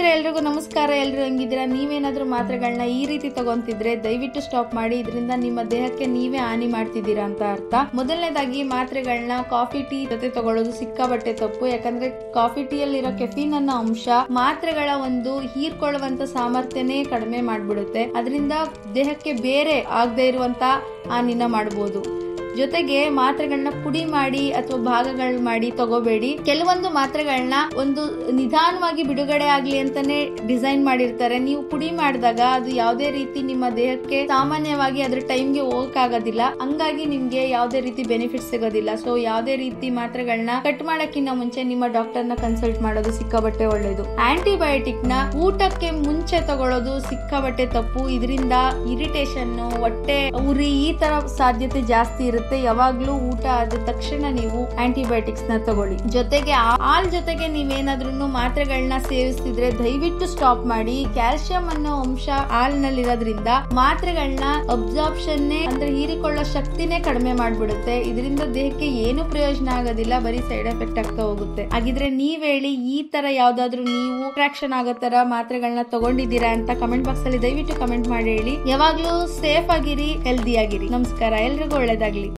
ಎಲ್ರಿಗೂ ನಮಸ್ಕಾರ. ಎಲ್ರು ಹೆಂಗಿದ್ದೀರಾ? ನೀವೇನಾದ್ರೂ ಮಾತ್ರೆಗಳನ್ನ ಈ ರೀತಿ ತಗೊಂತಿದ್ರೆ ದಯವಿಟ್ಟು ಸ್ಟಾಪ್ ಮಾಡಿ. ಇದರಿಂದ ನಿಮ್ಮ ದೇಹಕ್ಕೆ ನೀವೇ ಹಾನಿ ಮಾಡ್ತಿದ್ದೀರಾ ಅಂತ ಅರ್ಥ. ಮೊದಲನೇದಾಗಿ ಮಾತ್ರೆಗಳನ್ನ ಕಾಫಿ ಟೀ ಜೊತೆ ತಗೊಳ್ಳೋದು ಸಿಕ್ಕಾಬಟ್ಟೆ ತಪ್ಪು. ಯಾಕಂದ್ರೆ ಕಾಫಿ ಟೀ ಅಲ್ಲಿರೋ ಕೆಫೀನ್ ಅನ್ನೋ ಅಂಶ ಮಾತ್ರೆಗಳ ಒಂದು ಹೀರ್ಕೊಳ್ಳುವಂತ ಸಾಮರ್ಥ್ಯನೇ ಕಡಿಮೆ ಮಾಡ್ಬಿಡುತ್ತೆ. ಅದರಿಂದ ದೇಹಕ್ಕೆ ಬೇರೆ ಆಗದೆ ಇರುವಂತ ಹಾನಿನ ಮಾಡಬಹುದು. ಜೊತೆಗೆ ಮಾತ್ರೆಗಳನ್ನ ಪುಡಿ ಮಾಡಿ ಅಥವಾ ಭಾಗಗಳು ಮಾಡಿ ತಗೋಬೇಡಿ. ಕೆಲವೊಂದು ಮಾತ್ರೆಗಳನ್ನ ಒಂದು ನಿಧಾನವಾಗಿ ಬಿಡುಗಡೆ ಆಗ್ಲಿ ಅಂತಾನೆ ಡಿಸೈನ್ ಮಾಡಿರ್ತಾರೆ. ನೀವು ಪುಡಿ ಮಾಡಿದಾಗ ಅದು ಯಾವುದೇ ರೀತಿ ನಿಮ್ಮ ದೇಹಕ್ಕೆ ಸಾಮಾನ್ಯವಾಗಿ ಅದ್ರ ಟೈಮ್ಗೆ ಹೋಗಕ್ಕಾಗೋದಿಲ್ಲ. ಹಂಗಾಗಿ ನಿಮ್ಗೆ ಯಾವುದೇ ರೀತಿ ಬೆನಿಫಿಟ್ ಸಿಗೋದಿಲ್ಲ. ಸೊ ಯಾವುದೇ ರೀತಿ ಮಾತ್ರೆಗಳನ್ನ ಕಟ್ ಮಾಡಕ್ಕಿಂತ ಮುಂಚೆ ನಿಮ್ಮ ಡಾಕ್ಟರ್ ನ ಕನ್ಸಲ್ಟ್ ಮಾಡೋದು ಸಿಕ್ಕಾಬಟ್ಟೆ ಒಳ್ಳೇದು. ಆಂಟಿಬಯೋಟಿಕ್ ನ ಊಟಕ್ಕೆ ಮುಂಚೆ ತಗೊಳ್ಳೋದು ಸಿಕ್ಕಾಬಟ್ಟೆ ತಪ್ಪು. ಇದರಿಂದ ಇರಿಟೇಷನ್, ಹೊಟ್ಟೆ ಉರಿ ಈ ತರ ಸಾಧ್ಯತೆ ಜಾಸ್ತಿ ಇರುತ್ತೆ. ಯಾವಾಗ್ಲೂ ಊಟ ಆದ ತಕ್ಷಣ ನೀವು ಆಂಟಿಬಯೋಟಿಕ್ಸ್ ನ ತಗೊಳ್ಳಿ. ಜೊತೆಗೆ ಹಾಲ್ ಜೊತೆಗೆ ನೀವೇನಾದ್ರೂ ಮಾತ್ರೆಗಳನ್ನ ಸೇವಿಸ್ತಿದ್ರೆ ದಯವಿಟ್ಟು ಸ್ಟಾಪ್ ಮಾಡಿ. ಕ್ಯಾಲ್ಸಿಯಂ ಅನ್ನೋ ಅಂಶ ಹಾಲಿನಲ್ಲಿರೋದ್ರಿಂದ ಮಾತ್ರೆಗಳನ್ನ ಅಬ್ಸಾರ್ಪ್ಷನ್ ಅಂದ್ರೆ ಹೀರಿಕೊಳ್ಳೋ ಶಕ್ತಿನೇ ಕಡಿಮೆ ಮಾಡ್ಬಿಡುತ್ತೆ. ಇದರಿಂದ ದೇಹಕ್ಕೆ ಏನು ಪ್ರಯೋಜನ ಆಗೋದಿಲ್ಲ, ಬರೀ ಸೈಡ್ ಎಫೆಕ್ಟ್ ಆಗ್ತಾ ಹೋಗುತ್ತೆ. ಹಾಗಿದ್ರೆ ನೀವ್ ಹೇಳಿ, ಈ ತರ ಯಾವ್ದಾದ್ರು ನೀವು ಅಟ್ರಾಕ್ಷನ್ ಆಗೋ ತರ ಮಾತ್ರೆಗಳನ್ನ ತಗೊಂಡಿದ್ದೀರಾ ಅಂತ ಕಮೆಂಟ್ ಬಾಕ್ಸ್ ಅಲ್ಲಿ ದಯವಿಟ್ಟು ಕಮೆಂಟ್ ಮಾಡಿ ಹೇಳಿ. ಯಾವಾಗ್ಲೂ ಸೇಫ್ ಆಗಿರಿ, ಹೆಲ್ದಿ ಆಗಿರಿ. ನಮಸ್ಕಾರ, ಎಲ್ರಿಗೂ ಒಳ್ಳೇದಾಗ್ಲಿ.